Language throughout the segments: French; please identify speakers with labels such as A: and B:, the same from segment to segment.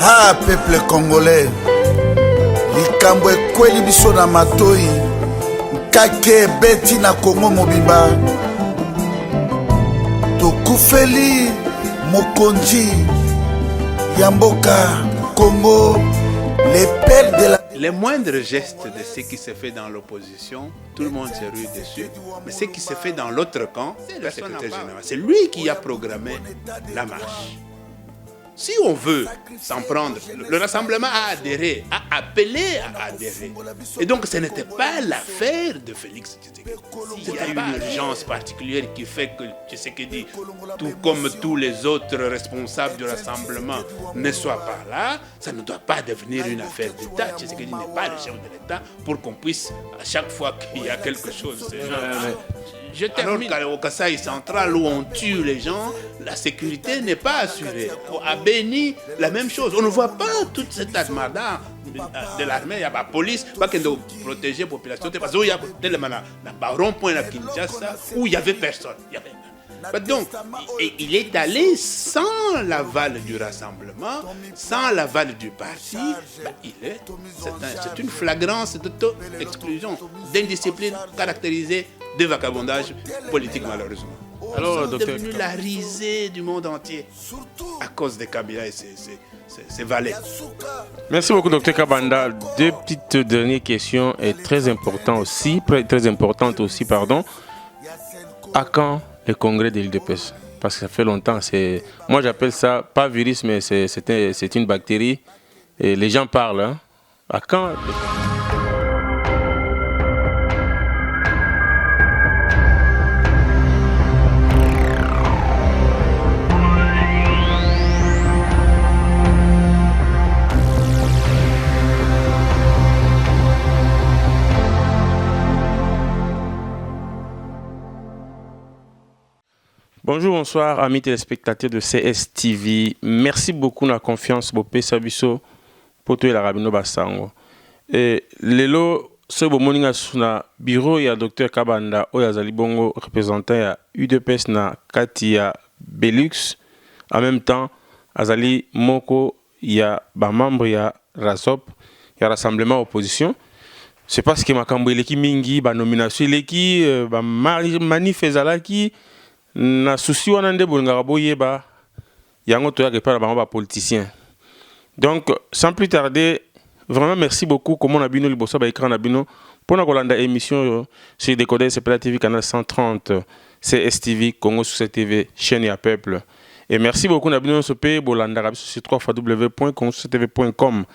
A: Ah, peuple congolais, likambo ekweli biso na matoi, kake beti na Kongo mobimba. Tokufeli mokonzi Yamboka Congo, les pères de la...
B: Les moindres gestes de ce qui se fait dans l'opposition, tout le monde se rue dessus. Mais ce qui se fait dans l'autre camp, c'est le secrétaire général. C'est lui qui a programmé la marche. Si on veut s'en prendre, le rassemblement a adhéré, a appelé à adhérer. Et donc ce n'était pas l'affaire de Félix Tshisekedi. Il y a une urgence particulière qui fait que Tshisekedi, tout comme tous les autres responsables du rassemblement, ne soit pas là. Ça ne doit pas devenir une affaire d'État. Tshisekedi n'est pas le chef de l'État pour qu'on puisse, à chaque fois qu'il y a quelque chose, je termine. Alors qu'au Kasaï central où on tue les gens, la sécurité n'est pas assurée. À Béni, la même chose. On ne voit pas toute cette armada de l'armée, il y a la police, pas qu'elle doit protéger la population. Parce qu'il y a un rond-point à Kinshasa où il n'y avait personne. Donc, il est allé sans l'aval du rassemblement, sans l'aval du parti. C'est une flagrance d'auto-exclusion, d'indiscipline caractérisée de vagabondage politique, malheureusement. Alors, c'est devenu la risée du monde entier à cause de Kabila et ses valets.
C: Merci beaucoup, Dr Kabanda. Deux petites dernières questions et très importantes aussi, pardon. À quand le congrès de l'UDPS? Parce que ça fait longtemps. Moi, j'appelle ça pas virus, mais c'est une bactérie. Et les gens parlent. Hein. À quand? Bonjour, bonsoir, amis téléspectateurs de CSTV. Merci beaucoup de la confiance Bopé Sabiso pour tout la Rabino Bassango. Et lelo ce beau morning na bureau ya Dr Kabanda oya zali bongo représentant ya UDPS na Katia Belux. En même temps, azali moko ya ba membre ya RASOP, ya rassemblement opposition. C'est parce que makambo eleki mingi ba nomination eleki ba manif ezalaki na souci wana nde bolingaka boyeba yango toyaka epai na bango bapoliticien. Donc sans plus tarder, vraiment merci beaucoup comme on a bino liboso ba écran na bino pona kolanda émission sur Décodeur CPLA TV canal 130 CSTV Congo sur TV chaîne ya peuple. Et merci beaucoup na bino so pe bolanda biso sur www.congosustv.com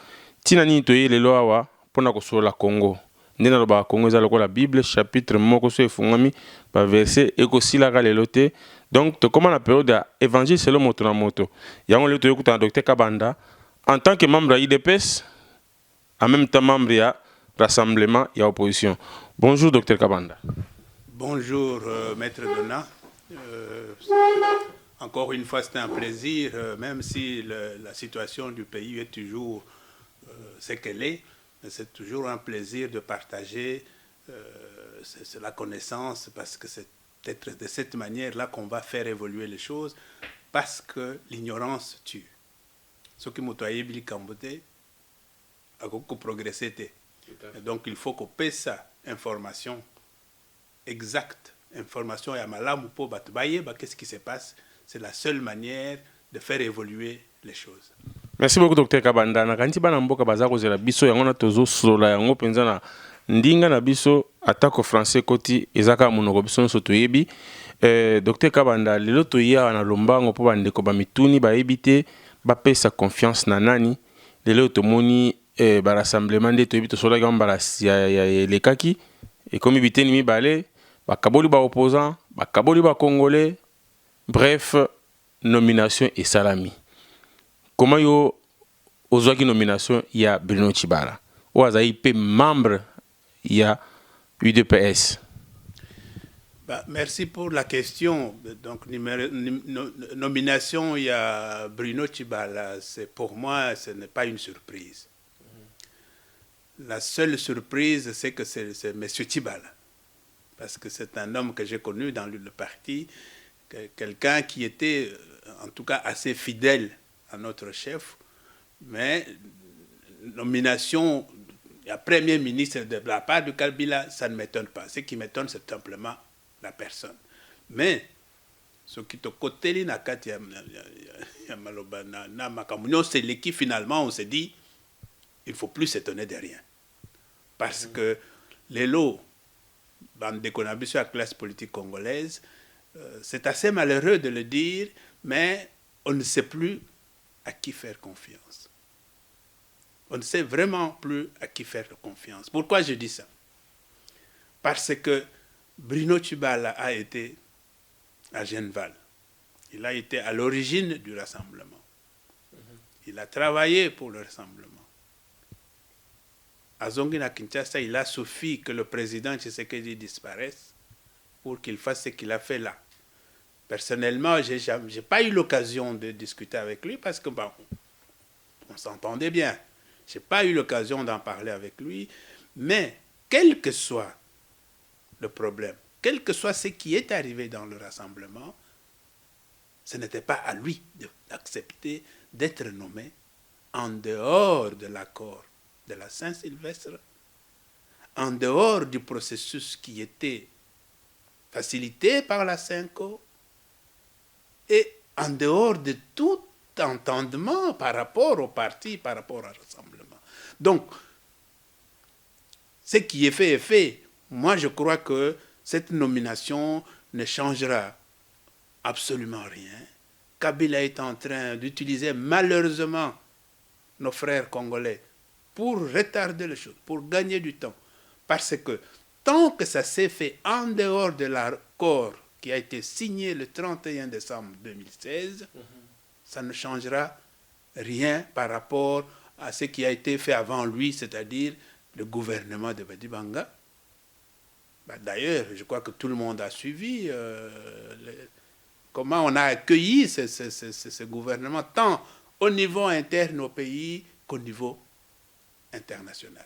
C: tinani toye lelo awa pona kosola Congo. Ndena loba Congo za lokola Bible chapitre moko so efungami ba verset ekosila ka lelo te. Donc to comment la période de évangile selon moto na moto. Yango le to yokuta Dr Kabanda en tant que membre de l'IDPS, en même temps membre de rassemblement et opposition. Bonjour Dr Kabanda.
B: Bonjour Maître Dona. Encore une fois c'est un plaisir, même si la situation du pays est toujours ce qu'elle est. C'est toujours un plaisir de partager la connaissance parce que c'est peut-être de cette manière-là qu'on va faire évoluer les choses parce que l'ignorance tue. Ce qui m'a dit Kambote a progressé. Donc il faut qu'on paie ça, information exacte, information et amalamu pour batbaye, qu'est-ce qui se passe. C'est la seule manière de faire évoluer les choses.
C: Merci beaucoup Dr Kabanda. Na kanti bana mboka baza kozela biso yango na tozo sola yango penza na ndinga na biso atako français koti ezaka monoko biso so toyebi. Dr Kabanda lelo toya na lombango po bandeko ba mituni ba ebite ba pesa confiance na nani. Lelo tomoni ba rassemblement de toyebi to sola gamba ya lekaki et comme biteni mi balé ba kaboli ba opposant, ba kaboli ba congolais. Bref, nomination et salami. Comment yo ozwaki nomination ya Bruno Tshibala ou azayi pe membre ya UDPS?
B: Merci pour la question. Donc nomination ya Bruno Tshibala, c'est pour moi ce n'est pas une surprise. La seule surprise c'est que c'est monsieur Tshibala parce que c'est un homme que j'ai connu dans le parti, quelqu'un qui était en tout cas assez fidèle à notre chef, Mais nomination, la Premier ministre de la part de Kabila, ça ne m'étonne pas. Ce qui m'étonne, c'est simplement la personne. Mais, ce qui te côté na kati ya maloba na makamunyo, c'est l'équipe finalement, on s'est dit, il ne faut plus s'étonner de rien. Parce que les lots, bande de contributions à la classe politique congolaise, c'est assez malheureux de le dire, mais on ne sait plus à qui faire confiance. On ne sait vraiment plus à qui faire confiance. Pourquoi je dis ça? Parce que Bruno Tshibala a été à Genval. Il a été à l'origine du rassemblement. Il a travaillé pour le rassemblement. À Zongina Kinshasa, il a suffi que le président Tshisekedi disparaisse pour qu'il fasse ce qu'il a fait là. Personnellement, je n'ai pas eu l'occasion de discuter avec lui parce que bon, on s'entendait bien. Je n'ai pas eu l'occasion d'en parler avec lui, mais quel que soit le problème, quel que soit ce qui est arrivé dans le rassemblement, ce n'était pas à lui d'accepter d'être nommé en dehors de l'accord de la Saint-Sylvestre, en dehors du processus qui était facilité par la CENCO et en dehors de tout entendement par rapport au parti, par rapport au rassemblement. Donc, ce qui est fait est fait. Moi, je crois que cette nomination ne changera absolument rien. Kabila est en train d'utiliser malheureusement nos frères congolais pour retarder les choses, pour gagner du temps. Parce que tant que ça s'est fait en dehors de l'accord qui a été signé le 31 décembre 2016, ça ne changera rien par rapport à ce qui a été fait avant lui, c'est-à-dire le gouvernement de Badibanga. D'ailleurs, je crois que tout le monde a suivi comment on a accueilli ce gouvernement, tant au niveau interne au pays qu'au niveau international.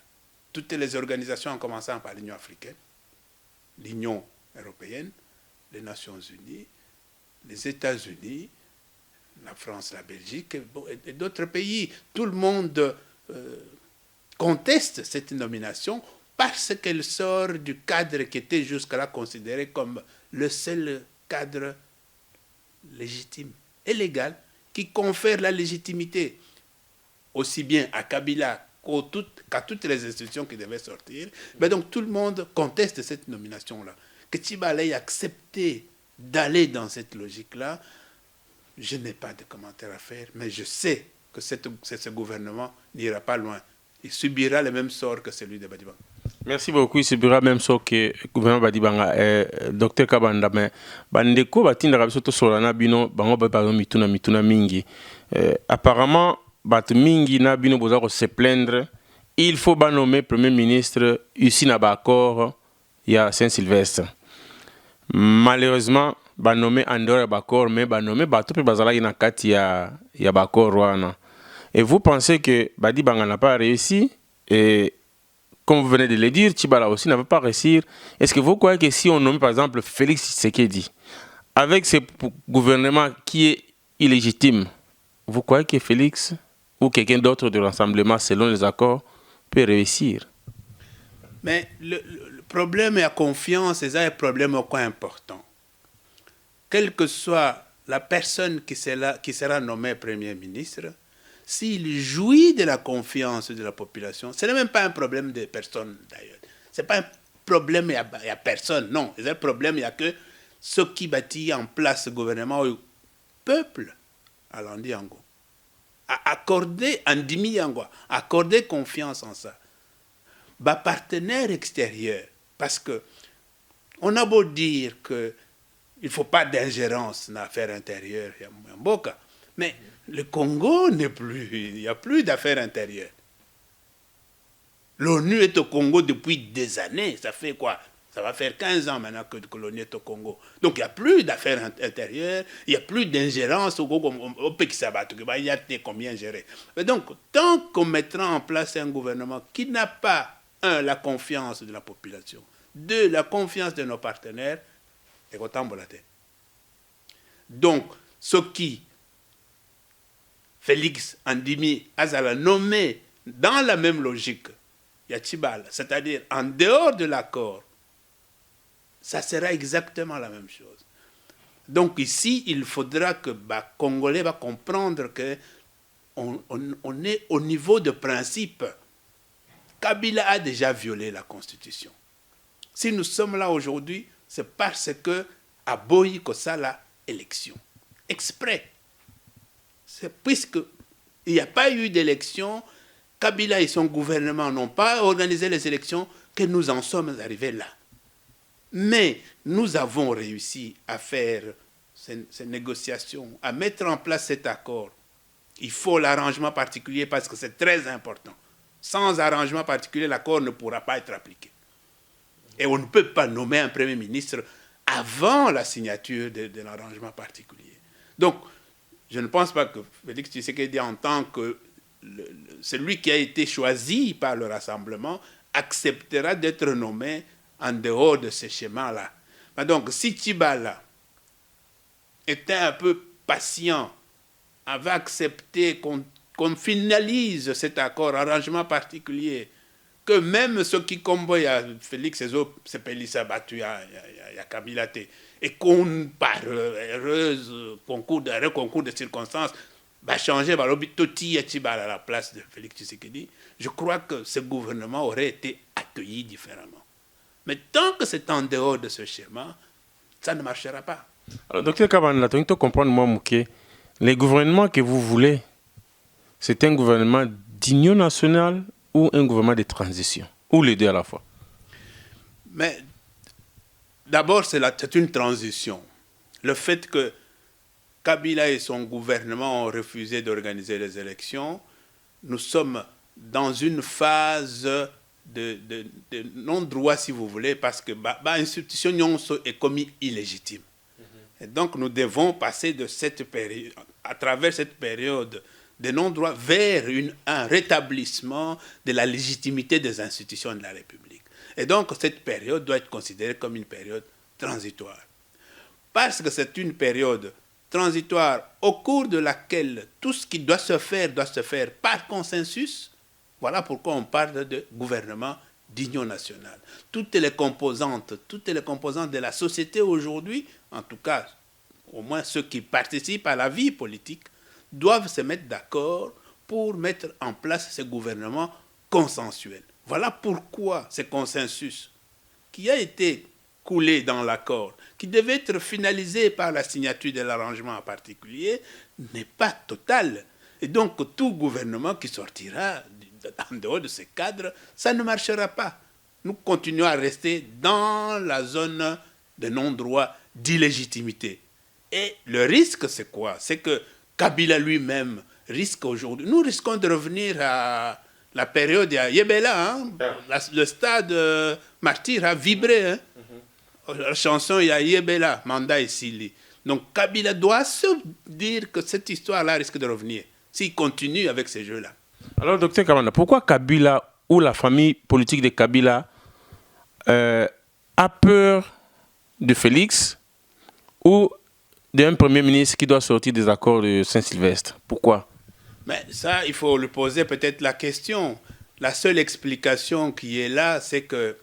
B: Toutes les organisations, en commençant par l'Union africaine, l'Union européenne, les Nations unies, les États-Unis, la France, la Belgique et d'autres pays, tout le monde conteste cette nomination parce qu'elle sort du cadre qui était jusqu'à-là considéré comme le seul cadre légitime et légal qui confère la légitimité aussi bien à Kabila qu'à toutes les institutions qui devaient sortir. Mais donc tout le monde conteste cette nomination-là. Que Tshibala ait accepté d'aller dans cette logique-là, je n'ai pas de commentaire à faire, mais je sais que ce gouvernement n'ira pas loin. Il subira le même sort que celui de Badibanga.
C: Merci beaucoup. Il subira le même sort que le gouvernement Badibanga. Docteur Kabanda, mais bandeko batinda kabisoto solana bino bango ba mituna mingi. Apparemment bat mingi na bino bozako se plaindre. Il faut ba nommer premier ministre ici na ba accord ya Saint-Sylvestre. Malheureusement ba nommer en dehors ba accord mais ba nommer bato pe bazala na kati ya ba accord wana. Et vous pensez que Badibanga n'a pas réussi et comme vous venez de le dire, Tshibala aussi n'avait pas réussi. Est-ce que vous croyez que si on nomme par exemple Félix Tshisekedi, avec ce gouvernement qui est illégitime, vous croyez que Félix ou quelqu'un d'autre de l'Rassemblement, selon les accords, peut réussir?
B: Mais le problème est la confiance, c'est un problème au point important. Quelle que soit la personne qui sera nommée Premier ministre, s'il jouit de la confiance de la population, ce n'est même pas un problème de personne d'ailleurs. Ce n'est pas un problème, il n'y a personne, non. C'est un problème, il n'y a que ceux qui bâtissent en place ce gouvernement, le peuple, à l'Andiango, a accordé, Andimi Yango, accordé confiance en ça. Bah, partenaire extérieur, parce que on a beau dire qu'il ne faut pas d'ingérence dans l'affaire intérieure, mais le Congo n'est plus, il n'y a plus d'affaires intérieures. L'ONU est au Congo depuis des années, ça fait quoi? Ça va faire 15 ans maintenant que l'ONU est au Congo. Donc il n'y a plus d'affaires intérieures, il n'y a plus d'ingérence au Pekisaba, il y a combien gérer. Mais donc, tant qu'on mettra en place un gouvernement qui n'a pas, un, la confiance de la population, deux, la confiance de nos partenaires, et autant volaté. Donc, ce qui Félix Andimi Azala nommé dans la même logique, Yachibal, c'est-à-dire en dehors de l'accord, ça sera exactement la même chose. Donc ici, il faudra que les Congolais va comprendre que on est au niveau de principe. Kabila a déjà violé la Constitution. Si nous sommes là aujourd'hui, c'est parce que Aboyi Kosala élection. Exprès. C'est puisqu'il n'y a pas eu d'élection, Kabila et son gouvernement n'ont pas organisé les élections, que nous en sommes arrivés là. Mais nous avons réussi à faire ces négociations, à mettre en place cet accord. Il faut l'arrangement particulier parce que c'est très important. Sans arrangement particulier, l'accord ne pourra pas être appliqué. Et on ne peut pas nommer un Premier ministre avant la signature de l'arrangement particulier. Donc, je ne pense pas que Félix Tshisekedi, en tant que celui qui a été choisi par le rassemblement, acceptera d'être nommé en dehors de ce schéma-là. Donc, si Tchibala était un peu patient, avait accepté qu'on finalise cet accord, arrangement particulier, que même ceux qui combattent, il y a Félix et autres, c'est Pélissa battu, il y a Kabila, et qu'on, par concours de circonstances, va changer Toti Tchibala à la place de Félix Tshisekedi, je crois que ce gouvernement aurait été accueilli différemment. Mais tant que c'est en dehors de ce schéma, ça ne marchera pas.
C: Alors, docteur Kabanda, tu dois comprendre, moi, Mouké, les gouvernements que vous voulez, c'est un gouvernement d'union nationale ou un gouvernement de transition, ou les deux à la fois?
B: Mais d'abord, c'est une transition. Le fait que Kabila et son gouvernement ont refusé d'organiser les élections, nous sommes dans une phase de non-droit, si vous voulez, parce que l'institution est commis illégitime. Et donc, nous devons passer de cette période, à travers cette période de non-droit vers un rétablissement de la légitimité des institutions de la République. Et donc, cette période doit être considérée comme une période transitoire. Parce que c'est une période transitoire au cours de laquelle tout ce qui doit se faire par consensus. Voilà pourquoi on parle de gouvernement d'union nationale. Toutes les composantes de la société aujourd'hui, en tout cas, au moins ceux qui participent à la vie politique, doivent se mettre d'accord pour mettre en place ce gouvernement consensuel. Voilà pourquoi ce consensus qui a été coulé dans l'accord, qui devait être finalisé par la signature de l'arrangement en particulier, n'est pas total. Et donc, tout gouvernement qui sortira en dehors de ce cadre, ça ne marchera pas. Nous continuons à rester dans la zone de non-droit, d'illégitimité. Et le risque, c'est quoi? C'est que Kabila lui-même risque aujourd'hui. Nous risquons de revenir à la période à Yebela. Hein? Le stade martyr a vibré. Hein? La chanson, il y a Yebela, Manda et Sili. Donc Kabila doit se dire que cette histoire-là risque de revenir s'il continue avec ces jeux-là.
C: Alors, docteur Kabanda, pourquoi Kabila ou la famille politique de Kabila a peur de Félix ou d'un premier ministre qui doit sortir des accords de Saint-Sylvestre? Pourquoi?
B: Mais ça, il faut lui poser peut-être la question. La seule explication qui est là, c'est que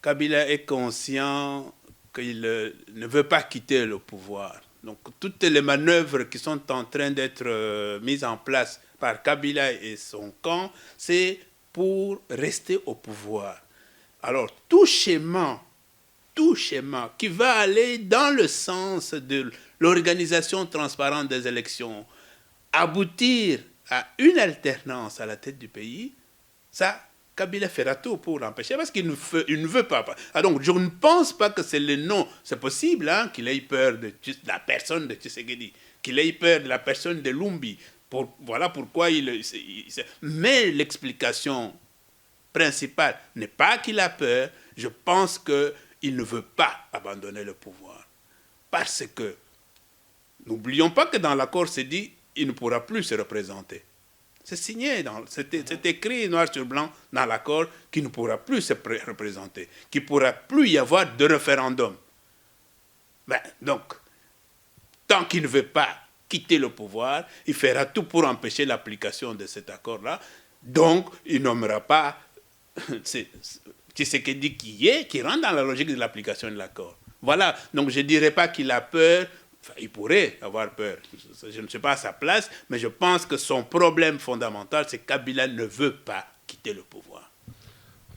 B: Kabila est conscient qu'il ne veut pas quitter le pouvoir. Donc, toutes les manœuvres qui sont en train d'être mises en place par Kabila et son camp, c'est pour rester au pouvoir. Alors, tout schéma qui va aller dans le sens de l'organisation transparente des élections, aboutir à une alternance à la tête du pays, ça, Kabila fera tout pour l'empêcher parce qu'il ne veut pas. Donc, je ne pense pas que c'est le nom. C'est possible hein, qu'il ait peur de la personne de Tshisekedi, qu'il ait peur de la personne de Lumbi. Voilà pourquoi mais l'explication principale n'est pas qu'il a peur. Je pense qu'il ne veut pas abandonner le pouvoir. Parce que, n'oublions pas que dans l'accord, c'est dit il ne pourra plus se représenter. C'est signé, c'est écrit noir sur blanc dans l'accord qu'il ne pourra plus se représenter, qu'il ne pourra plus y avoir de référendum. Donc, tant qu'il ne veut pas quitter le pouvoir, il fera tout pour empêcher l'application de cet accord-là. Donc, il nommera pas Tshisekedi qui rentre dans la logique de l'application de l'accord. Voilà, donc je ne dirais pas qu'il a peur, enfin, il pourrait avoir peur, je ne suis pas à sa place, mais je pense que son problème fondamental, c'est que Kabila ne veut pas quitter le pouvoir.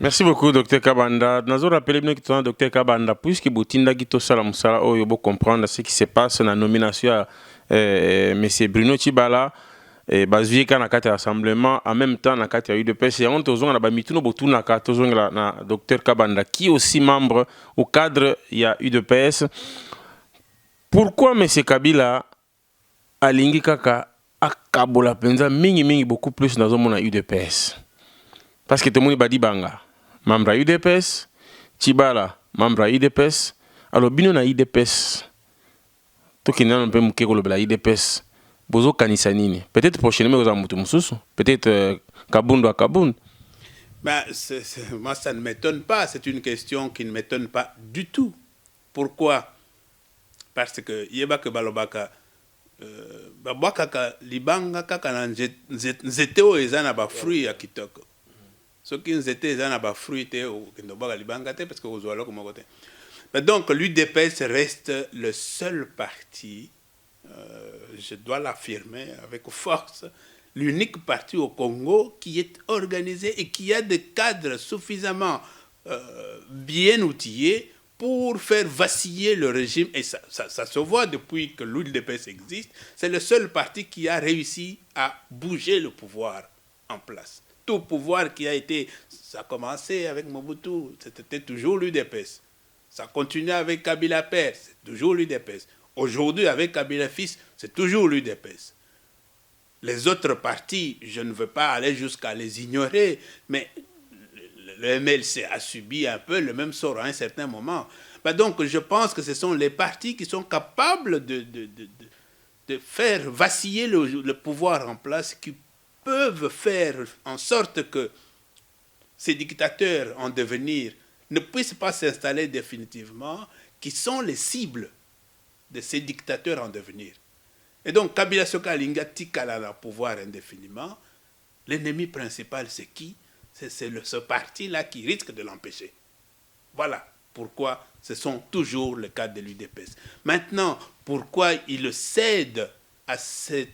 C: Merci beaucoup, Dr Kabanda. Nous rappelons que Dr Kabanda, puisque Boutinda Gito Salamoussala, il faut comprendre ce qui se passe dans la nomination à M. Bruno Tshibala, et Bazuye na kati rassemblement, en même temps na kati UDPS. Et on a na bamituno botu na kati na Dr Kabanda, qui est aussi membre au cadre il y UDPS. Pourquoi M. Kabila alingi kaka akabola penza mingi beaucoup plus dans un UDPS? Parce que tout le monde badi banga membre à UDPS, Tshibala membre à UDPS. Alors bino na UDPS, to kina on peut muke ko la UDPS. Bozo kanisa nini? Peut-être prochainement aux amutu mususu, peut-être Kabundu à Kabund.
B: Ben, moi ça ne m'étonne pas, c'est une question qui ne m'étonne pas du tout. Pourquoi? Parce que yeba que balobaka babwaka libanga kaka na nzete o ezana ba fruit ya kitoko. Ce qui nzete ezana ba fruit te o kendobaka libanga te parce que ozwala comme côté. Donc l'UDPS reste le seul parti, je dois l'affirmer avec force, l'unique parti au Congo qui est organisé et qui a des cadres suffisamment bien outillés pour faire vaciller le régime. Et ça se voit depuis que l'UDPS existe. C'est le seul parti qui a réussi à bouger le pouvoir en place. Tout pouvoir qui a été... Ça a commencé avec Mobutu, c'était toujours l'UDPS. Ça continue avec Kabila Père, c'est toujours l'UDPS. Aujourd'hui, avec Kabila Fils, c'est toujours l'UDPS. Les autres partis, je ne veux pas aller jusqu'à les ignorer, mais le MLC a subi un peu le même sort à un certain moment. Donc, je pense que ce sont les partis qui sont capables de faire vaciller le pouvoir en place, qui peuvent faire en sorte que ces dictateurs en devenir ne puissent pas s'installer définitivement, qui sont les cibles de ces dictateurs en devenir. Et donc, Kabila Soka Lingati Kalala pouvoir indéfiniment, l'ennemi principal, c'est qui? C'est ce parti-là qui risque de l'empêcher. Voilà pourquoi ce sont toujours le cas de l'UDPS. Maintenant, pourquoi il cède à ce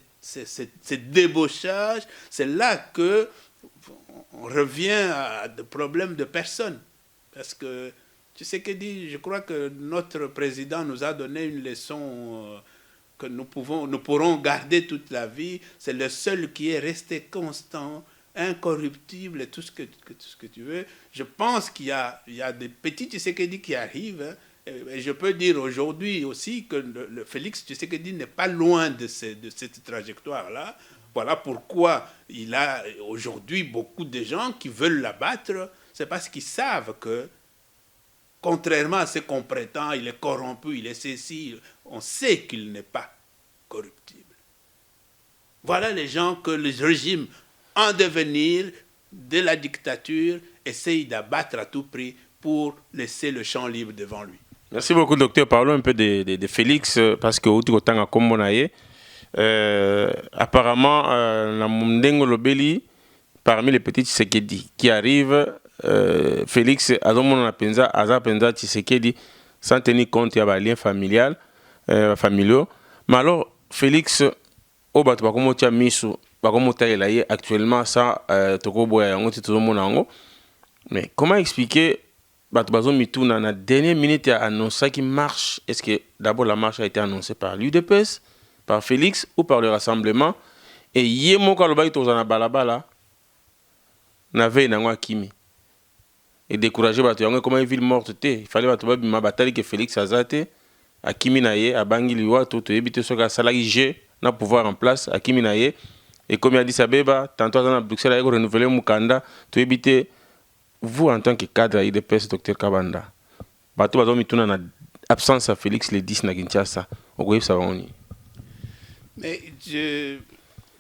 B: débauchage? C'est là que on revient à des problèmes de personnes. Parce que, tu sais que dit, je crois que notre président nous a donné une leçon que nous pourrons garder toute la vie. C'est le seul qui est resté constant, incorruptible et tout ce que tu veux. Je pense qu'il y a des petits Tshisekedi qui arrivent. Hein, et je peux dire aujourd'hui aussi que le Félix Tshisekedi n'est pas loin de cette trajectoire-là. Voilà pourquoi il a aujourd'hui beaucoup de gens qui veulent l'abattre. C'est parce qu'ils savent que, contrairement à ce qu'on prétend, il est corrompu, il est ceci, on sait qu'il n'est pas corruptible. Voilà les gens que le régime en devenir de la dictature essaye d'abattre à tout prix pour laisser le champ libre devant lui.
C: Merci beaucoup, docteur. Parlons un peu de Félix, parce que apparemment, la Mundengo Lobeli, parmi les petits Tshisekedi qui arrivent, Félix Azomona Penza, Aza Penza Tshisekedi, sans tenir compte de lien familial, familiaux. Mais alors, Félix, au bateau, comme tu as mis sur, comme tu as actuellement, ça, mais comment expliquer, bateau, dans la dernière minute, il a annoncé qu'il marche. Est-ce que d'abord la marche a été annoncée par l'UDPS, par Félix ou par le rassemblement? Et Yemo Kalobaï Tozana Balabala n'avait n'a Kimi. Et décourager bateau, comment une ville morte, il fallait ma bataille que Félix Azate, à Kimi Naye, à Bangiliwa, tout éviter ce que salarié G n'a pouvoir en place, à Kimi Naye. Et comme il a dit Sabeba, tantôt à Bruxelles, il a renouvelé Mukanda, tout éviter. Vous, en tant que cadre IDPS, Dr Kabanda, bateau a mis tout en absence à Félix le 10 na Kinshasa.
B: Mais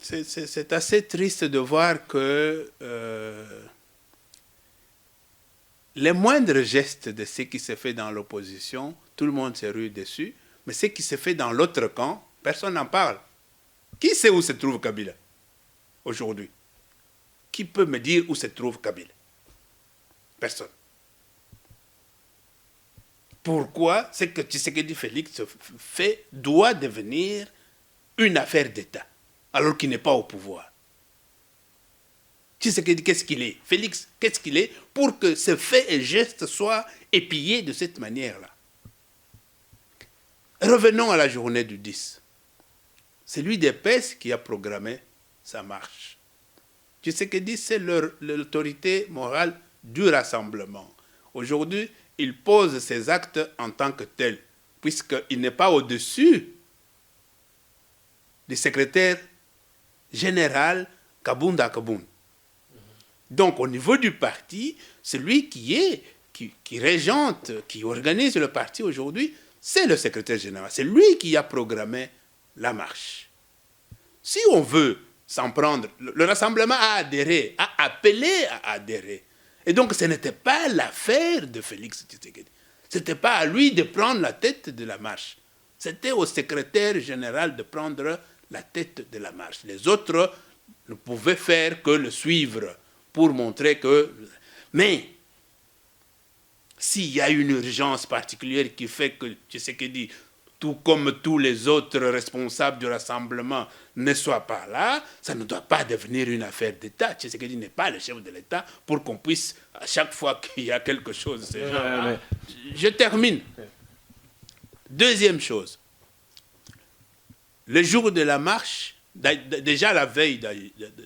B: c'est assez triste de voir que les moindres gestes de ce qui se fait dans l'opposition, tout le monde s'est rué dessus, mais ce qui se fait dans l'autre camp, personne n'en parle. Qui sait où se trouve Kabila aujourd'hui? Qui peut me dire où se trouve Kabila? Personne. Pourquoi ce que Tshisekedi Félix fait doit devenir une affaire d'État, alors qu'il n'est pas au pouvoir? Tshisekedi, qu'est-ce qu'il est? Félix, qu'est-ce qu'il est pour que ce fait et geste soient épillés de cette manière-là? Revenons à la journée du 10. C'est l'UDPS qui a programmé sa marche. Tshisekedi, c'est l'autorité morale du rassemblement. Aujourd'hui, il pose ses actes en tant que tel, puisqu'il n'est pas au-dessus du secrétaire général Kabunda Kaboun. Donc, au niveau du parti, celui qui régente, qui organise le parti aujourd'hui, c'est le secrétaire général. C'est lui qui a programmé la marche. Si on veut s'en prendre, le rassemblement a adhéré, a appelé à adhérer. Et donc, ce n'était pas l'affaire de Félix Tshisekedi. Ce n'était pas à lui de prendre la tête de la marche. C'était au secrétaire général de prendre la tête de la marche. Les autres ne pouvaient faire que le suivre pour montrer que... Mais, s'il y a une urgence particulière qui fait que Tshisekedi, tout comme tous les autres responsables du rassemblement, ne soient pas là, ça ne doit pas devenir une affaire d'État. Tshisekedi n'est pas le chef de l'État pour qu'on puisse, à chaque fois qu'il y a quelque chose, ces gens-là. Je termine. Deuxième chose. Le jour de la marche, déjà la veille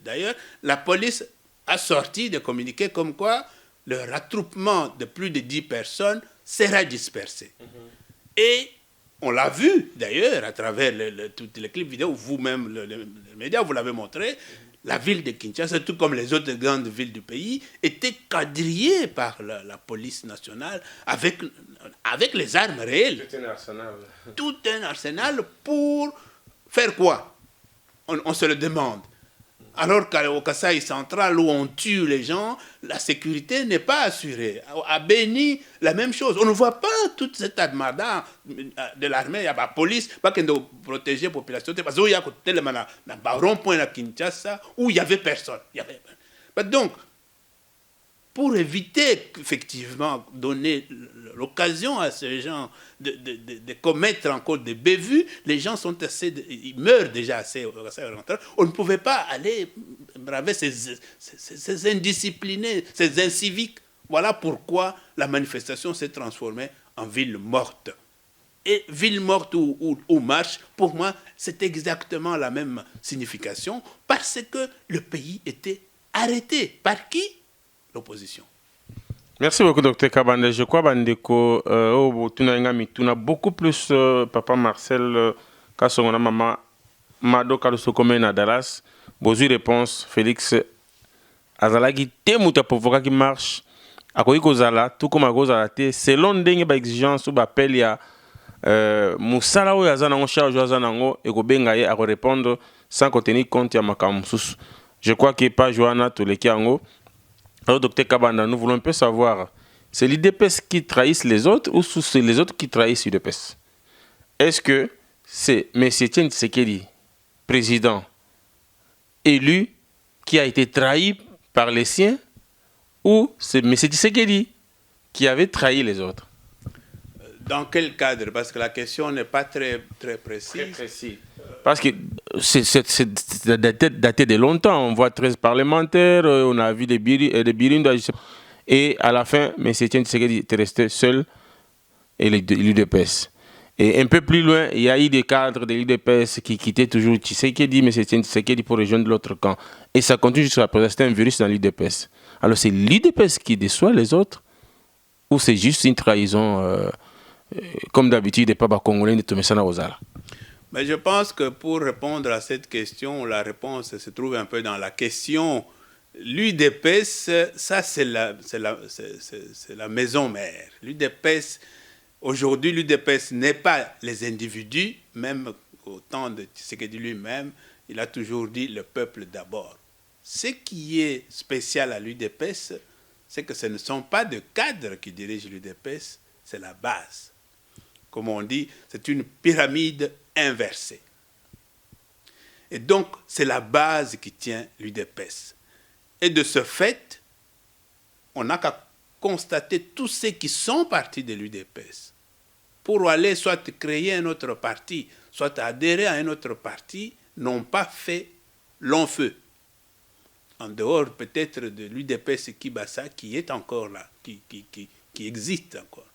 B: d'ailleurs, la police a sorti des communiqués comme quoi le rattroupement de plus de 10 personnes sera dispersé. Et on l'a vu d'ailleurs à travers toutes les clips vidéo, vous-même, les médias, vous l'avez montré, la ville de Kinshasa, tout comme les autres grandes villes du pays, était quadrillée par la police nationale avec les armes réelles.
C: Tout un arsenal.
B: Tout un arsenal pour faire quoi? On se le demande. Alors qu'au Kasaï central, où on tue les gens, la sécurité n'est pas assurée. À Béni, la même chose. On ne voit pas toute cette armada de l'armée, il y a la police, pas qu'on doit protéger la population. Parce qu'il y a un rond-point à Kinshasa où il n'y avait personne. Donc, pour éviter effectivement donner l'occasion à ces gens de commettre encore des bévues, les gens sont ils meurent déjà assez orientaux. On ne pouvait pas aller braver ces indisciplinés, ces inciviques. Voilà pourquoi la manifestation s'est transformée en ville morte. Et ville morte ou marche, pour moi, c'est exactement la même signification, parce que le pays était arrêté. Par qui? L'opposition.
C: Merci beaucoup, Dr Kabanda. Je crois que tu as beaucoup plus Papa Marcel Kassongona Mama Mado Kalosokome à Dallas. Bozu réponse Félix Azalagi Temuta pour qui marche. Akoyi Kozala, tout comme Kozala, selon des exigences ou appel ya Moussala ou Yazanango, charge Yazanango, et Kobengaye à répondre sans contenir compte ya Makamusus. Je crois qu'il n'y a pas Johanna Tolekiango. Alors, docteur Kabanda, nous voulons un peu savoir, c'est l'UDPS qui trahissent les autres ou c'est les autres qui trahissent l'UDPS? Est-ce que c'est M. Etienne Tshisekedi, président, élu, qui a été trahi par les siens, ou c'est M. Tshisekedi qui avait trahi les autres?
B: Dans quel cadre? Parce que la question n'est pas très précise.
C: Très précis. Parce que c'est daté de longtemps. On voit 13 parlementaires, on a vu des Birinda. Et à la fin, M. Etienne Tshisekedi était resté seul et l'UDPS. Et un peu plus loin, il y a eu des cadres de l'UDPS qui quittaient toujours Tshisekedi, M. Etienne Tshisekedi pour rejoindre l'autre camp. Et ça continue jusqu'à présent. C'est un virus dans l'UDPS. Alors c'est l'UDPS qui déçoit les autres ou c'est juste une trahison comme d'habitude des Papa Congolais de Tomesana Ozala?
B: Mais je pense que pour répondre à cette question, la réponse se trouve un peu dans la question. L'UDPS, ça c'est la maison mère. L'UDPS, aujourd'hui, l'UDPS n'est pas les individus, même au temps de Tshisekedi lui-même, il a toujours dit le peuple d'abord. Ce qui est spécial à l'UDPS, c'est que ce ne sont pas de cadres qui dirigent l'UDPS, c'est la base. Comme on dit, c'est une pyramide inversée. Et donc, c'est la base qui tient l'UDPS. Et de ce fait, on n'a qu'à constater tous ceux qui sont partis de l'UDPS pour aller soit créer un autre parti, soit adhérer à un autre parti, n'ont pas fait long feu. En dehors peut-être de l'UDPS Kibasa qui est encore là, qui existe encore.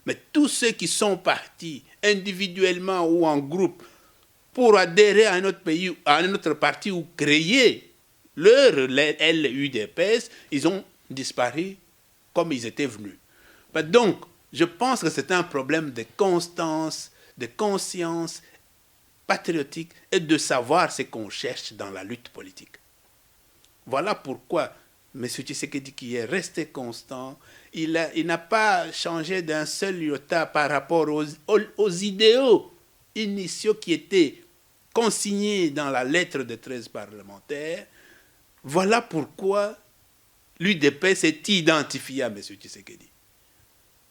B: Mais tous ceux qui sont partis individuellement ou en groupe pour adhérer à un autre pays, à un autre parti ou créer leur LUDPS, ils ont disparu comme ils étaient venus. Donc, je pense que c'est un problème de constance, de conscience patriotique et de savoir ce qu'on cherche dans la lutte politique. Voilà pourquoi M. Tshisekedi, qui est resté constant, il n'a pas changé d'un seul iota par rapport aux idéaux initiaux qui étaient consignés dans la lettre des 13 parlementaires. Voilà pourquoi l'UDP s'est identifié à M. Tshisekedi.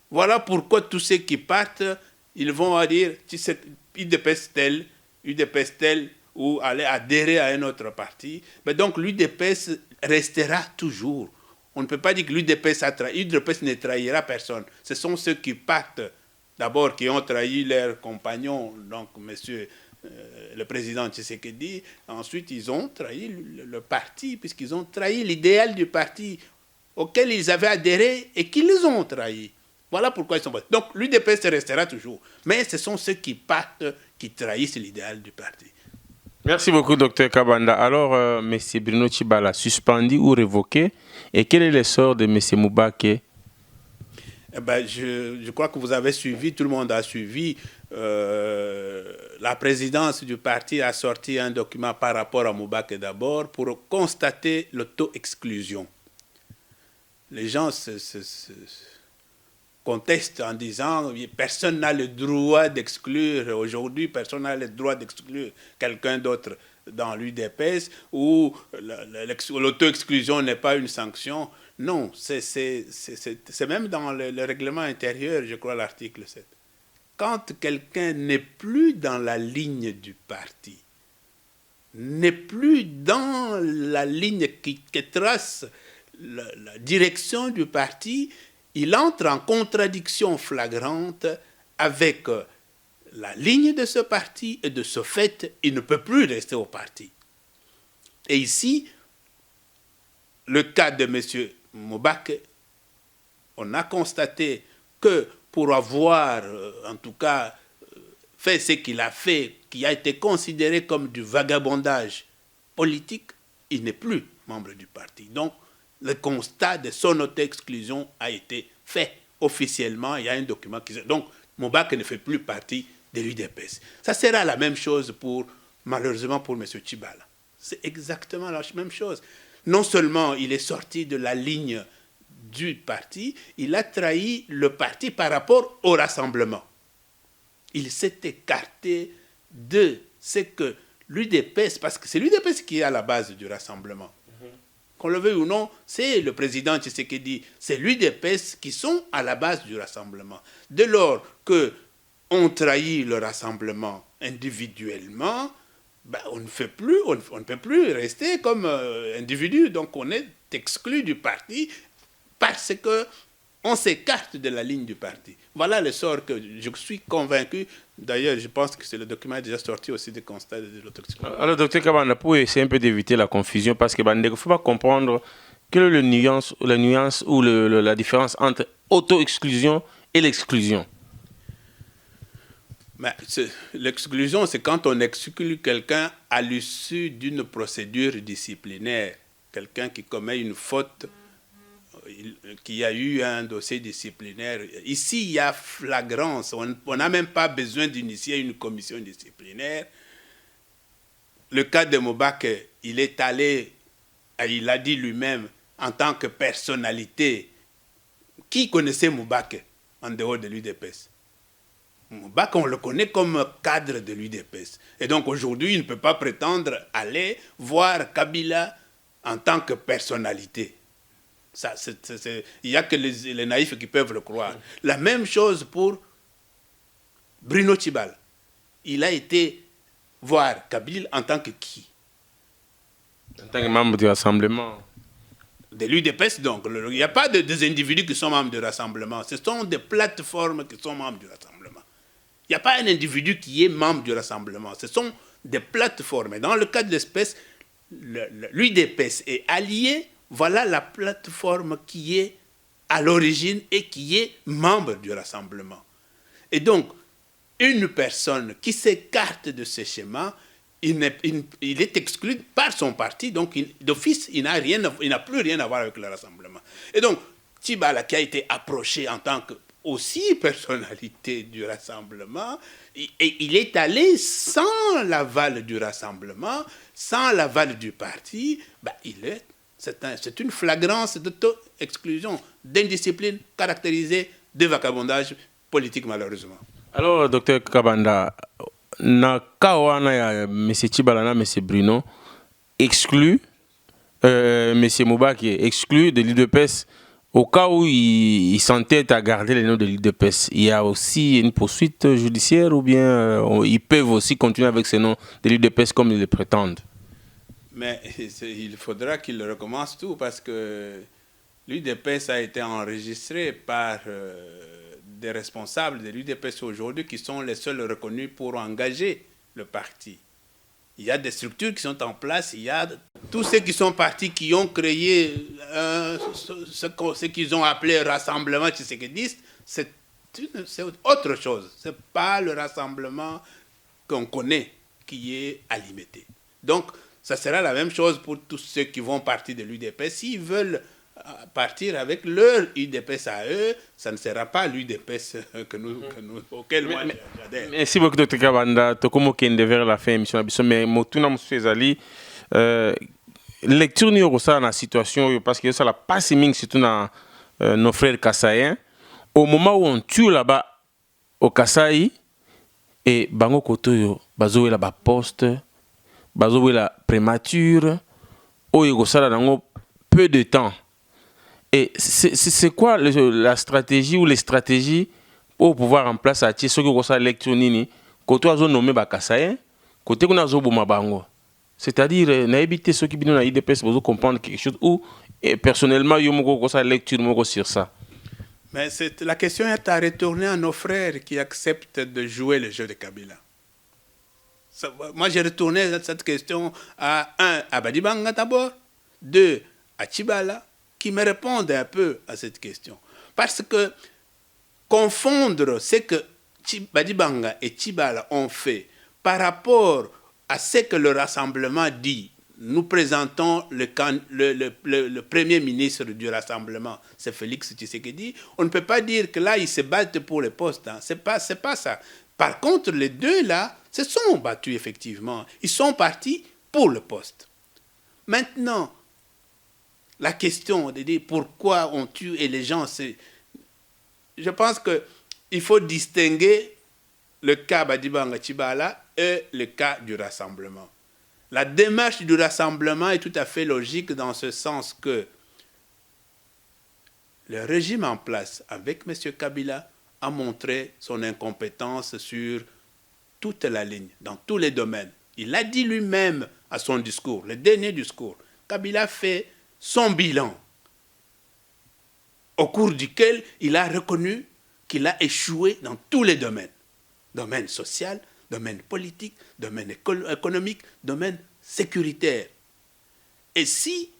B: Voilà pourquoi tous ceux qui partent, ils vont dire UDPS tel, ou aller adhérer à un autre parti. Mais donc l'UDPS restera toujours. On ne peut pas dire que l'UDPS a trahi. L'UDPS ne trahira personne. Ce sont ceux qui partent, d'abord, qui ont trahi leurs compagnons, donc monsieur le président Tshisekedi. Ensuite, ils ont trahi le parti, puisqu'ils ont trahi l'idéal du parti auquel ils avaient adhéré et qu'ils ont trahi. Voilà pourquoi ils sont partis. Donc l'UDPS restera toujours. Mais ce sont ceux qui partent qui trahissent l'idéal du parti.
C: Merci beaucoup, Dr Kabanda. Alors, M. Bruno Tshibala, suspendu ou révoqué, et quel est le sort de M. Moubake?
B: Je crois que vous avez suivi, tout le monde a suivi. La présidence du parti a sorti un document par rapport à Moubake d'abord pour constater l'auto-exclusion. Les gens contestent en disant personne n'a le droit d'exclure, aujourd'hui personne n'a le droit d'exclure quelqu'un d'autre dans l'UDPS, ou l'auto-exclusion n'est pas une sanction. Non, c'est même dans le règlement intérieur, je crois, l'article 7. Quand quelqu'un n'est plus dans la ligne du parti, n'est plus dans la ligne qui trace la direction du parti, il entre en contradiction flagrante avec la ligne de ce parti et de ce fait, il ne peut plus rester au parti. Et ici, le cas de M. Moubake, on a constaté que pour avoir, en tout cas, fait ce qu'il a fait, qui a été considéré comme du vagabondage politique, il n'est plus membre du parti. Donc, le constat de son auto-exclusion a été fait officiellement. Il y a un document qui... Donc, Moubake ne fait plus partie de l'UDPS. Ça sera la même chose malheureusement pour M. Tshibala. C'est exactement la même chose. Non seulement il est sorti de la ligne du parti, il a trahi le parti par rapport au rassemblement. Il s'est écarté de ce que l'UDPS, parce que c'est l'UDPS qui est à la base du rassemblement. Qu'on le veuille ou non, c'est le président Tshisekedi, c'est l'UDPS qui sont à la base du rassemblement. Dès lors qu'on trahit le rassemblement individuellement, on ne peut plus rester comme individu. Donc on est exclu du parti parce qu'on s'écarte de la ligne du parti. Voilà le sort que je suis convaincu. D'ailleurs, je pense que c'est le document déjà sorti aussi des constats de l'auto-exclusion.
C: Alors, Dr Kabanda, pour essayer un peu d'éviter la confusion, parce qu'il ne faut pas comprendre quelle est la nuance ou la différence entre auto-exclusion et l'exclusion.
B: L'exclusion, c'est quand on exclut quelqu'un à l'issue d'une procédure disciplinaire. Quelqu'un qui commet une faute, qui a eu un dossier disciplinaire. Ici, il y a flagrance. On n'a même pas besoin d'initier une commission disciplinaire. Le cas de Moubake, il est allé, il a dit lui-même, en tant que personnalité, qui connaissait Moubake en dehors de l'UDPS? Moubake, on le connaît comme cadre de l'UDPS. Et donc aujourd'hui, il ne peut pas prétendre aller voir Kabila en tant que personnalité. Il n'y a que les naïfs qui peuvent le croire. La même chose pour Bruno Tshibala. Il a été voir Kabila en tant que qui?
C: En tant que membre du rassemblement.
B: De l'UDPS, donc. Il n'y a pas des individus qui sont membres du rassemblement. Ce sont des plateformes qui sont membres du rassemblement. Il n'y a pas un individu qui est membre du rassemblement. Ce sont des plateformes. Et dans le cas de l'espèce, l'UDPS est allié. Voilà la plateforme qui est à l'origine et qui est membre du rassemblement. Et donc, une personne qui s'écarte de ce schéma, il est exclu par son parti, donc d'office, il n'a plus rien à voir avec le rassemblement. Et donc, Tchibala, qui a été approché en tant que aussi personnalité du rassemblement, et il est allé sans l'aval du rassemblement, sans l'aval du parti, c'est une flagrance d'auto-exclusion, d'indiscipline caractérisée de vagabondage politique, malheureusement.
C: Alors, docteur Kabanda, na kawana ya M. Tchibala na M. Bruno exclu, M. Moubaki exclu de l'UDPS au cas où il s'entête à garder les noms de l'UDPS. Il y a aussi une poursuite judiciaire ou bien ils peuvent aussi continuer avec ces noms de l'UDPS comme ils le prétendent?
B: Mais il faudra qu'ils recommencent tout parce que l'UDPS a été enregistré par des responsables de l'UDPS aujourd'hui qui sont les seuls reconnus pour engager le parti. Il y a des structures qui sont en place, il y a tous ceux qui sont partis, qui ont créé ce qu'ils ont appelé rassemblement tshisekidiste, c'est autre chose. Ce n'est pas le rassemblement qu'on connaît qui est alimenté. Donc, ça sera la même chose pour tous ceux qui vont partir de l'UDPS. S'ils veulent partir avec leur UDPS à eux, ça ne sera pas l'UDPS auquel moi j'adhère.
C: Merci beaucoup, Dr. Kabanda. Tokomo kende vers la fin émission mais motuna musu ezali lecture ni rosa na situation parce que ça la passe ming surtout na nos frères kassaïens au moment où on tue là-bas au Kasaï et bango koto bazo la ba poste bazo la prémature o yogosala nango peu de temps. Et c'est quoi la stratégie ou les stratégies pour pouvoir en place à tirer ce que ça lecture nini côté azo nommé bakassaïen côté qu'on a zo boma bango, c'est-à-dire na éviter ceux qui binent na IDPS pour comprendre quelque chose ou personnellement yo moko ça lecture moko sur ça.
B: Mais la question est à retourner à nos frères qui acceptent de jouer le jeu de Kabila. Moi j'ai retourné cette question à Abadi Banga d'abord, 2 à Tchibala, qui me répondent un peu à cette question. Parce que confondre ce que Badibanga et Tchibala ont fait par rapport à ce que le rassemblement dit, nous présentons le premier ministre du rassemblement, c'est Félix Tshisekedi, on ne peut pas dire que là, ils se battent pour les postes. Hein. C'est pas ça. Par contre, les deux là, se sont battus effectivement. Ils sont partis pour le poste. Maintenant, la question de dire pourquoi on tue et les gens, je pense qu'il faut distinguer le cas Badibanga Tchibala et le cas du rassemblement. La démarche du rassemblement est tout à fait logique dans ce sens que le régime en place avec M. Kabila a montré son incompétence sur toute la ligne, dans tous les domaines. Il l'a dit lui-même à son discours, le dernier discours. Kabila fait son bilan, au cours duquel il a reconnu qu'il a échoué dans tous les domaines. Domaine social, domaine politique, domaine économique, domaine sécuritaire. Et si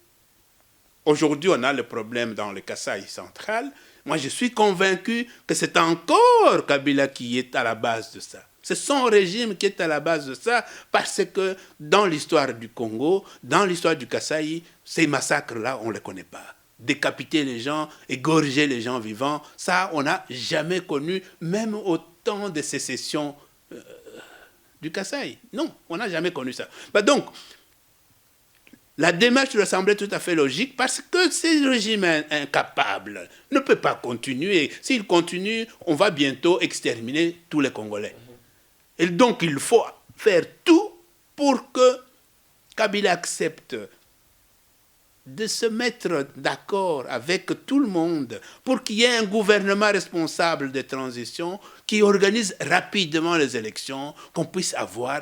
B: aujourd'hui on a le problème dans le Kasaï central, moi je suis convaincu que c'est encore Kabila qui est à la base de ça. C'est son régime qui est à la base de ça, parce que dans l'histoire du Congo, dans l'histoire du Kasaï, ces massacres-là, on ne les connaît pas. Décapiter les gens, égorger les gens vivants, ça, on n'a jamais connu, même au temps de sécession du Kasaï. Non, on n'a jamais connu ça. Donc, la démarche lui semblait tout à fait logique parce que ce régime incapable ne peut pas continuer. S'il continue, on va bientôt exterminer tous les Congolais. Et donc, il faut faire tout pour que Kabila accepte de se mettre d'accord avec tout le monde pour qu'il y ait un gouvernement responsable de transition qui organise rapidement les élections, qu'on puisse avoir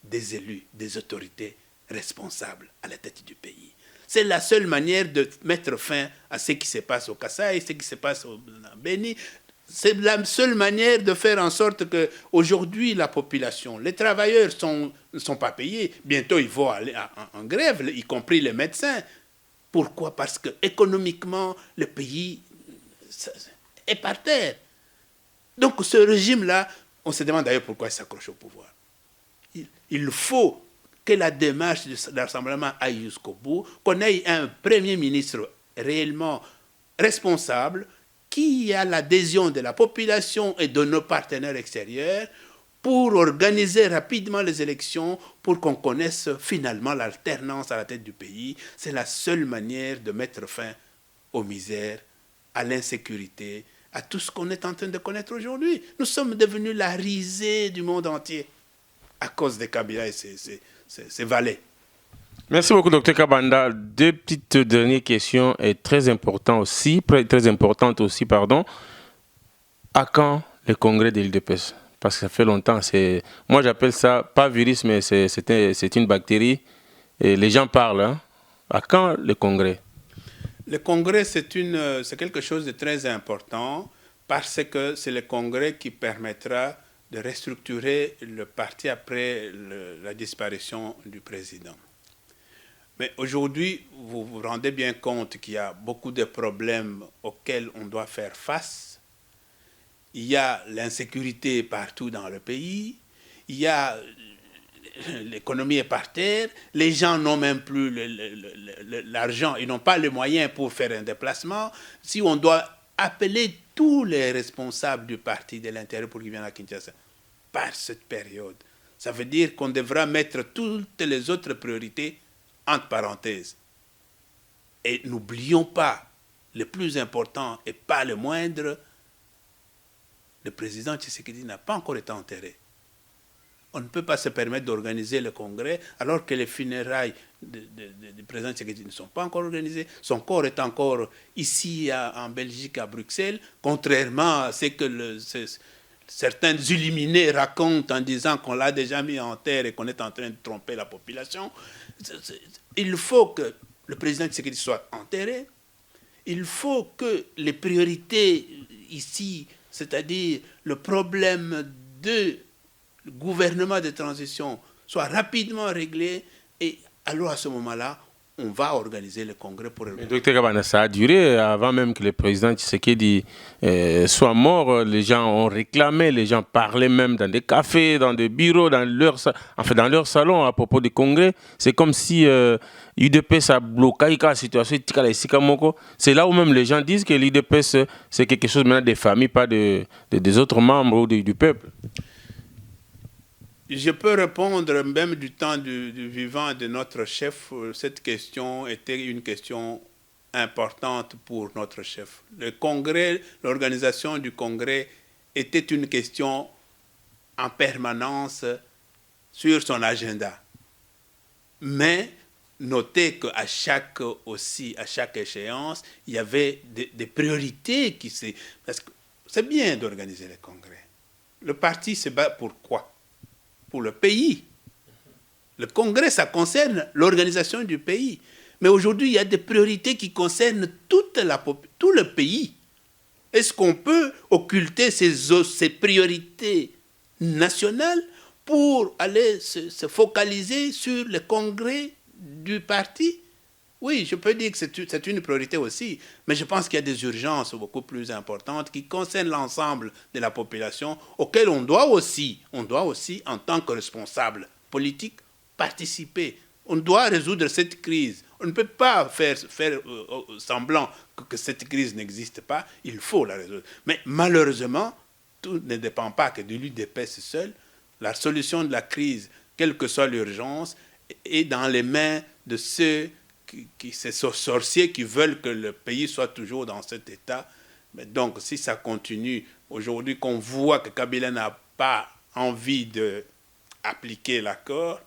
B: des élus, des autorités responsables à la tête du pays. C'est la seule manière de mettre fin à ce qui se passe au Kasaï, ce qui se passe au Béni. C'est la seule manière de faire en sorte qu'aujourd'hui, la population, les travailleurs ne sont pas payés. Bientôt, ils vont aller en grève, y compris les médecins. Pourquoi? Parce que économiquement, le pays est par terre. Donc, ce régime-là, on se demande d'ailleurs pourquoi il s'accroche au pouvoir. Il faut que la démarche de l'Assemblement aille jusqu'au bout, qu'on ait un Premier ministre réellement responsable, qui a l'adhésion de la population et de nos partenaires extérieurs pour organiser rapidement les élections, pour qu'on connaisse finalement l'alternance à la tête du pays. C'est la seule manière de mettre fin aux misères, à l'insécurité, à tout ce qu'on est en train de connaître aujourd'hui. Nous sommes devenus la risée du monde entier à cause de Kabila et ses valets.
C: Merci beaucoup, Dr Kabanda. Deux petites dernières questions et très importantes aussi. À quand le congrès de l'UDPS? Parce que ça fait longtemps. Moi, j'appelle ça pas virus, mais c'est une bactérie. Et les gens parlent. Hein. À quand le congrès?
B: Le congrès, c'est quelque chose de très important parce que c'est le congrès qui permettra de restructurer le parti après la disparition du président. Mais aujourd'hui, vous vous rendez bien compte qu'il y a beaucoup de problèmes auxquels on doit faire face. Il y a l'insécurité partout dans le pays. Il y a l'économie est par terre. Les gens n'ont même plus l'argent. Ils n'ont pas les moyens pour faire un déplacement. Si on doit appeler tous les responsables du parti de l'intérieur pour qu'ils viennent à Kinshasa par cette période, ça veut dire qu'on devra mettre toutes les autres priorités entre parenthèses. Et n'oublions pas, le plus important et pas le moindre, le président Tshisekedi n'a pas encore été enterré. On ne peut pas se permettre d'organiser le congrès alors que les funérailles du président Tshisekedi ne sont pas encore organisées. Son corps est encore ici en Belgique, à Bruxelles, contrairement à ce que certains illuminés racontent en disant qu'on l'a déjà mis en terre et qu'on est en train de tromper la population. Il faut que le président Tshisekedi soit enterré. Il faut que les priorités ici, c'est-à-dire le problème du gouvernement de transition, soient rapidement réglés. Et alors à ce moment-là, on va organiser le congrès pour...
C: Mais Dr Kabanda, ça a duré avant même que le président Tshisekedi soit mort. Les gens ont réclamé, les gens parlaient même dans des cafés, dans des bureaux, dans leur salon à propos du congrès. C'est comme si l'UDPS a bloqué la situation. C'est là où même les gens disent que l'UDPS, c'est quelque chose maintenant des familles, pas des autres membres du peuple.
B: Je peux répondre, même du temps du vivant de notre chef, cette question était une question importante pour notre chef. Le congrès, l'organisation du congrès était une question en permanence sur son agenda. Mais notez qu'à chaque échéance, il y avait des priorités parce que c'est bien d'organiser le congrès. Le parti se bat pour quoi? Pour le pays. Le congrès, ça concerne l'organisation du pays. Mais aujourd'hui, il y a des priorités qui concernent tout le pays. Est-ce qu'on peut occulter ces priorités nationales pour aller se focaliser sur le congrès du parti? Oui, je peux dire que c'est une priorité aussi, mais je pense qu'il y a des urgences beaucoup plus importantes qui concernent l'ensemble de la population, auxquelles on doit aussi, en tant que responsable politique, participer. On doit résoudre cette crise. On ne peut pas faire semblant que cette crise n'existe pas. Il faut la résoudre. Mais malheureusement, tout ne dépend pas que de l'UDPS seul. La solution de la crise, quelle que soit l'urgence, est dans les mains de ceux ces sorciers qui veulent que le pays soit toujours dans cet état. Mais donc, si ça continue, aujourd'hui qu'on voit que Kabila n'a pas envie d'appliquer l'accord,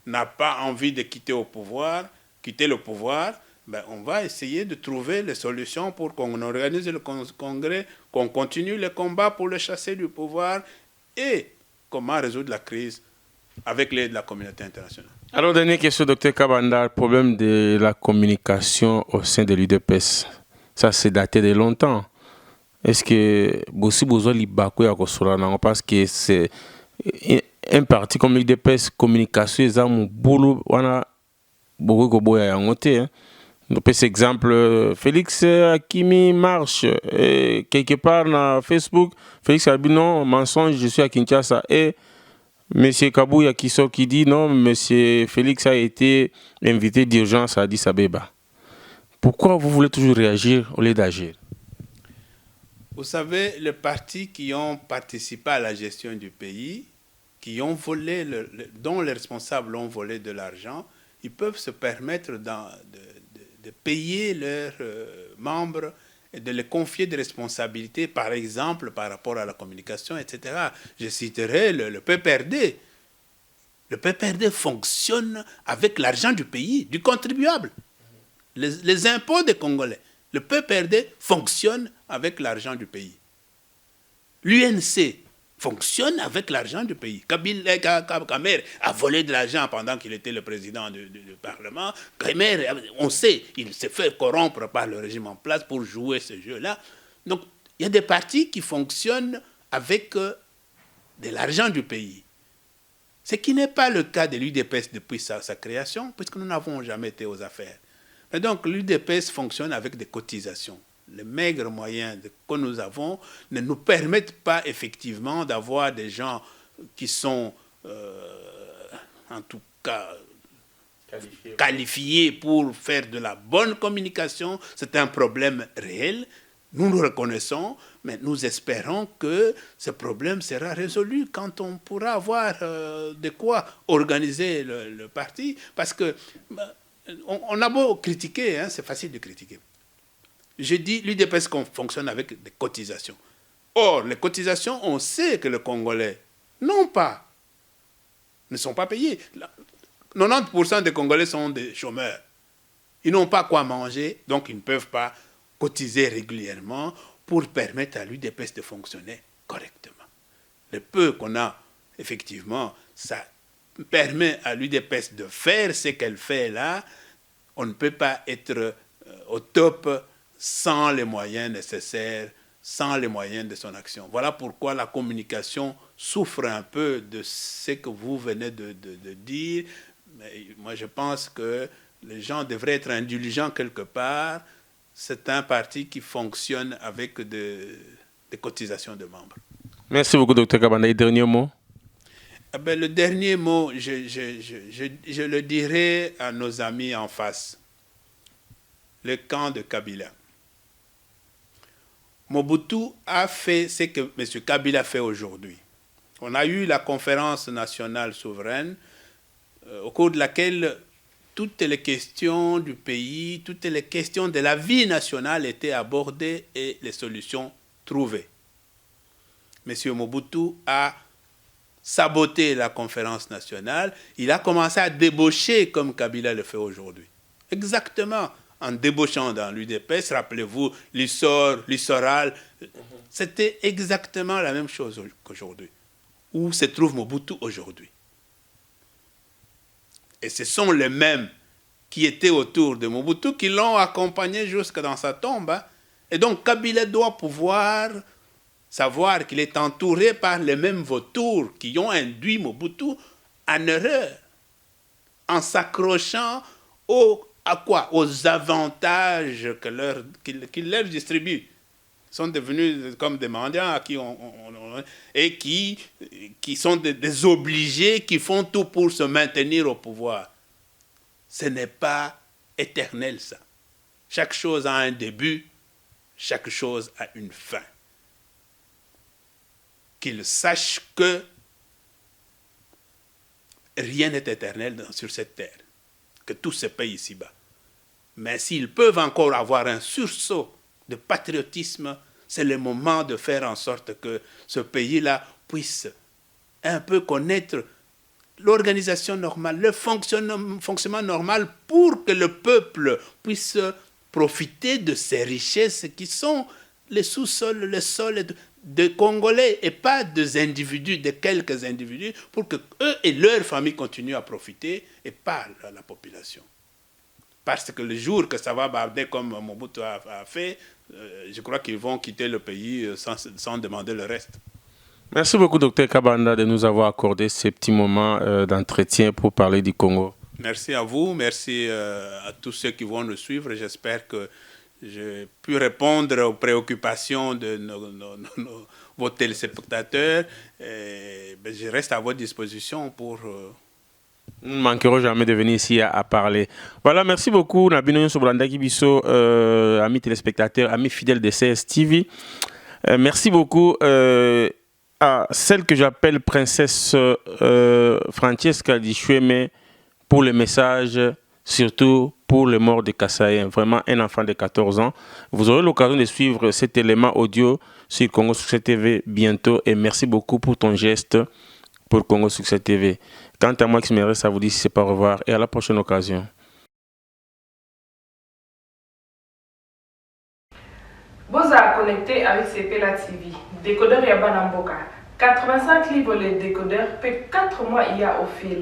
B: n'a pas envie de quitter le pouvoir, ben on va essayer de trouver les solutions pour qu'on organise le congrès, qu'on continue le combat pour le chasser du pouvoir et comment résoudre la crise avec l'aide de la communauté internationale.
C: Alors, dernière question, docteur Kabanda, le problème de la communication au sein de l'UDPS, ça c'est daté de longtemps. Est-ce que Bossi Bozo Libako ya Kosolana, parce que c'est un parti comme l'UDPS, communication, ils ont boulot, on a beaucoup de boya yangote. Donc, par exemple, Félix Akimi marche quelque part dans Facebook. Félix a dit non, mensonge, je suis à Kinshasa. Et M. Kabouya qui sort qui dit non, M. Félix a été invité d'urgence à Addis Abeba. Pourquoi vous voulez toujours réagir au lieu d'agir?
B: Vous savez, les partis qui ont participé à la gestion du pays, qui ont volé, dont les responsables ont volé de l'argent, ils peuvent se permettre de payer leurs membres et de les confier des responsabilités, par exemple, par rapport à la communication, etc. Je citerai le PPRD. Le PPRD fonctionne avec l'argent du pays, du contribuable. Les impôts des Congolais. Le PPRD fonctionne avec l'argent du pays. L'UNC fonctionne avec l'argent du pays. Kamer a volé de l'argent pendant qu'il était le président du Parlement. Kamer, on sait, il s'est fait corrompre par le régime en place pour jouer ce jeu-là. Donc, il y a des partis qui fonctionnent avec de l'argent du pays. Ce qui n'est pas le cas de l'UDPS depuis sa création, puisque nous n'avons jamais été aux affaires. Et donc, l'UDPS fonctionne avec des cotisations. Les maigres moyens que nous avons ne nous permettent pas effectivement d'avoir des gens qui sont, en tout cas, qualifiés pour faire de la bonne communication. C'est un problème réel. Nous le reconnaissons, mais nous espérons que ce problème sera résolu quand on pourra avoir de quoi organiser le parti. Parce que on a beau critiquer, hein, c'est facile de critiquer. Je dis l'UDPS fonctionne avec des cotisations. Or, les cotisations, on sait que les Congolais ne sont pas payés. 90% des Congolais sont des chômeurs. Ils n'ont pas quoi manger, donc ils ne peuvent pas cotiser régulièrement pour permettre à l'UDPS de fonctionner correctement. Le peu qu'on a, effectivement, ça permet à l'UDPS de faire ce qu'elle fait là. On ne peut pas être au top sans les moyens nécessaires, sans les moyens de son action. Voilà pourquoi la communication souffre un peu de ce que vous venez de dire. Mais moi, je pense que les gens devraient être indulgents quelque part. C'est un parti qui fonctionne avec des cotisations de membres.
C: Merci beaucoup, Dr Kabanda. Et dernier mot?
B: Le dernier mot, je le dirai à nos amis en face. Le camp de Kabila. Mobutu a fait ce que M. Kabila fait aujourd'hui. On a eu la conférence nationale souveraine au cours de laquelle toutes les questions du pays, toutes les questions de la vie nationale étaient abordées et les solutions trouvées. M. Mobutu a saboté la conférence nationale, il a commencé à débaucher comme Kabila le fait aujourd'hui. Exactement, en débauchant dans l'UDPS, rappelez-vous, l'Issoral, c'était exactement la même chose qu'aujourd'hui. Où se trouve Mobutu aujourd'hui? Et ce sont les mêmes qui étaient autour de Mobutu qui l'ont accompagné jusque dans sa tombe. Hein. Et donc Kabila doit pouvoir savoir qu'il est entouré par les mêmes vautours qui ont induit Mobutu en erreur, en s'accrochant aux avantages qu'il leur distribue. Ils sont devenus comme des mendiants à qui et qui sont des obligés, qui font tout pour se maintenir au pouvoir. Ce n'est pas éternel, ça. Chaque chose a un début, chaque chose a une fin. Qu'ils sachent que rien n'est éternel sur cette terre, que tout se paye ici-bas. Mais s'ils peuvent encore avoir un sursaut de patriotisme, c'est le moment de faire en sorte que ce pays-là puisse un peu connaître l'organisation normale, le fonctionnement normal pour que le peuple puisse profiter de ces richesses qui sont les sous-sols, le sol de Congolais et pas des individus, de quelques individus, pour que eux et leurs familles continuent à profiter et pas la population. Parce que le jour que ça va barder comme Mobutu a fait, je crois qu'ils vont quitter le pays sans demander le reste.
C: Merci beaucoup, Dr Kabanda, de nous avoir accordé ces petits moments d'entretien pour parler du Congo.
B: Merci à vous, merci à tous ceux qui vont nous suivre. J'espère que j'ai pu répondre aux préoccupations de vos téléspectateurs. Je reste à votre disposition pour...
C: Nous ne manquerons jamais de venir ici à parler. Voilà, merci beaucoup, Nabino Sobranda Kibiso, amis téléspectateurs, amis fidèles de CSTV. Merci beaucoup à celle que j'appelle Princesse Francesca Dichoueme pour le message, surtout pour le mort de Kassaïen, vraiment un enfant de 14 ans. Vous aurez l'occasion de suivre cet élément audio sur Congo Succès TV bientôt et merci beaucoup pour ton geste pour Congo Succès TV. Quant à moi, qui me reste à vous dire, c'est pas au revoir et à la prochaine occasion.
D: Boza connecté avec CPLA TV, décodeur Yabana Mboka. 85 livres les décodeurs, peut 4 mois il y a offert.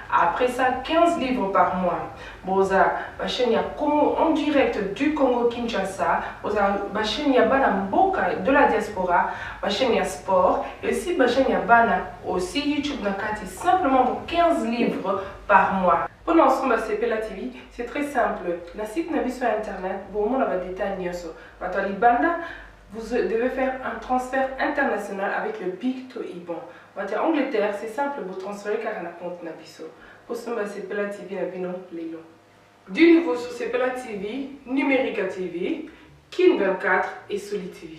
D: Après ça, 15 livres par mois. Boza, Bachenia Congo en direct du Congo Kinshasa. Boza, Bachenia Bana Mboka de la diaspora. Bachenia Sport. Et aussi Bachenia Bana aussi YouTube Nakati. Simplement pour 15 livres par mois. Pour l'ensemble de CPLA TV, c'est très simple. Le site n'a sur internet. Vous avez des détails. Vous devez faire un transfert international avec le Big to Iban. En Angleterre, c'est simple, vous transférez car un compte Nabiso. Pour ce moment, c'est CPLA TV du nouveau sur CPLA TV, Numérica TV, Kin 24 et Soli TV.